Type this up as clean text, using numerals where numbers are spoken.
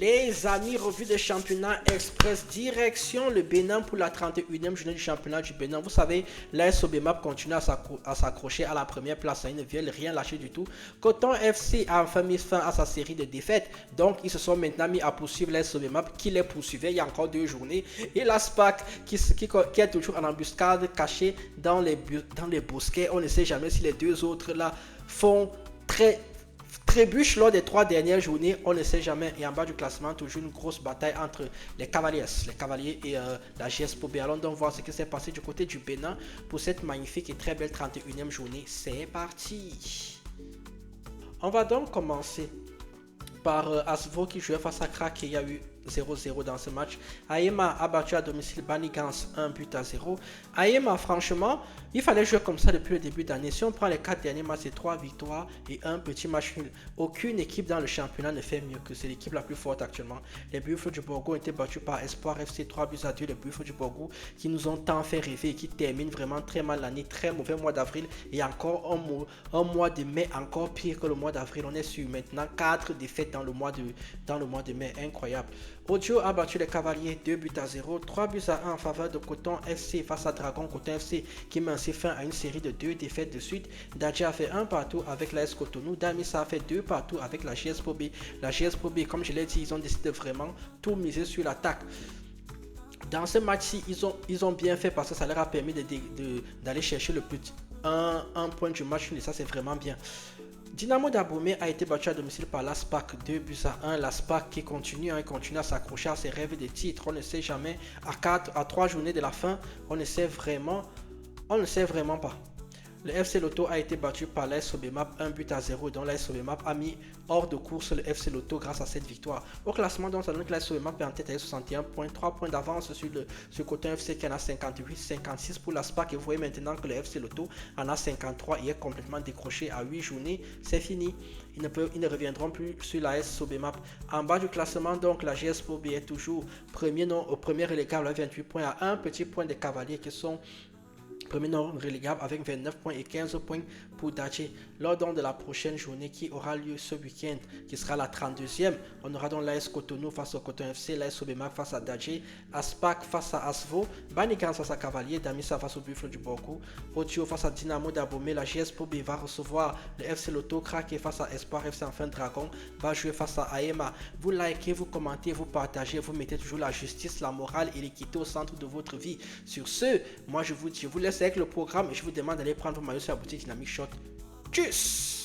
Les amis, revue de championnat express, direction le Bénin pour la 31e journée du championnat du Bénin. Vous savez, l'AS Sobemap continue à s'accrocher à la première place. Ils ne viennent rien lâcher du tout. Coton FC a enfin mis fin à sa série de défaites. Donc, ils se sont maintenant mis à poursuivre l'AS Sobemap qui les poursuivait il y a encore 2 journées. Et la SPAC qui est toujours en embuscade, cachée dans les bosquets. On ne sait jamais si les deux autres là font trébuche lors des 3 dernières journées, on ne sait jamais. Et en bas du classement, toujours une grosse bataille entre les Cavaliers et la GS Pobé. Allons donc voir ce qui s'est passé du côté du Bénin pour cette magnifique et très belle 31e journée. C'est parti. On va donc commencer par Asvo qui jouait face à Krak et il y a eu 0-0 dans ce match. Aema a battu à domicile Banigans 1-0. Aema, franchement, il fallait jouer comme ça depuis le début d'année. Si on prend les 4 derniers matchs, c'est 3 victoires et un petit match nul. Aucune équipe dans le championnat ne fait mieux que c'est l'équipe la plus forte actuellement. Les Buffles du Borgo ont été battus par Espoir FC 3-2. Les Buffles du Borgo qui nous ont tant fait rêver et qui terminent vraiment très mal l'année. Très mauvais mois d'avril et encore un mois de mai encore pire que le mois d'avril. On est sur maintenant 4 défaites dans le mois de mai. Incroyable. Audio a battu les Cavaliers 2-0, 3-1 en faveur de Coton FC face à Dragon. Coton FC qui met ainsi fin à une série de 2 défaites de suite. Dadja a fait 1-1 avec l'AS Cotonou. Damissa a fait 2-2 avec la GS Pobé. La GS Pobé, comme je l'ai dit, ils ont décidé vraiment tout miser sur l'attaque. Dans ce match-ci, ils ont bien fait parce que ça leur a permis d'aller chercher le petit un point du match. Et ça, c'est vraiment bien. Dynamo d'Abomey a été battu à domicile par la SPAC 2-1. La SPAC qui continue à s'accrocher à ses rêves de titre. On ne sait jamais. À 3 journées de la fin, on ne sait vraiment pas. Le FC Lotto a été battu par l'AS Sobemap 1-0, dont l'AS Sobemap a mis hors de course le FC Lotto grâce à cette victoire. Au classement, donc, ça donne que l'AS Sobemap est en tête avec 61 points, 3 points d'avance sur Coton FC qui en a 58, 56 pour la SPAC. Et vous voyez maintenant que le FC Lotto en a 53 et est complètement décroché à 8 journées. C'est fini. Ils ne reviendront plus sur l'AS Sobemap. En bas du classement, donc, la GS Pobé est toujours au premier relégable avec 28 points à un petit point des Cavaliers qui sont premier non relégable avec 29 points et 15 points pour Daché. Lors donc de la prochaine journée qui aura lieu ce week-end, qui sera la 32e, on aura donc l'AS Cotonou face au Coton FC, l'AS Sobemap face à Daché, Aspac face à Asvo, Banigans face à Cavalier, Damissa face au Buffle du Borgo, Otio face à Dynamo d'Abomey, la GS Pobé va recevoir le FC Lotto, Craqué face à Espoir FC, enfin Dragon va jouer face à Aema. Vous likez, vous commentez, vous partagez, vous mettez toujours la justice, la morale et l'équité au centre de votre vie. Sur ce, moi je vous dis, je vous laisse avec le programme et je vous demande d'aller prendre vos maillots sur la boutique Dynamic Shot. Tchuss!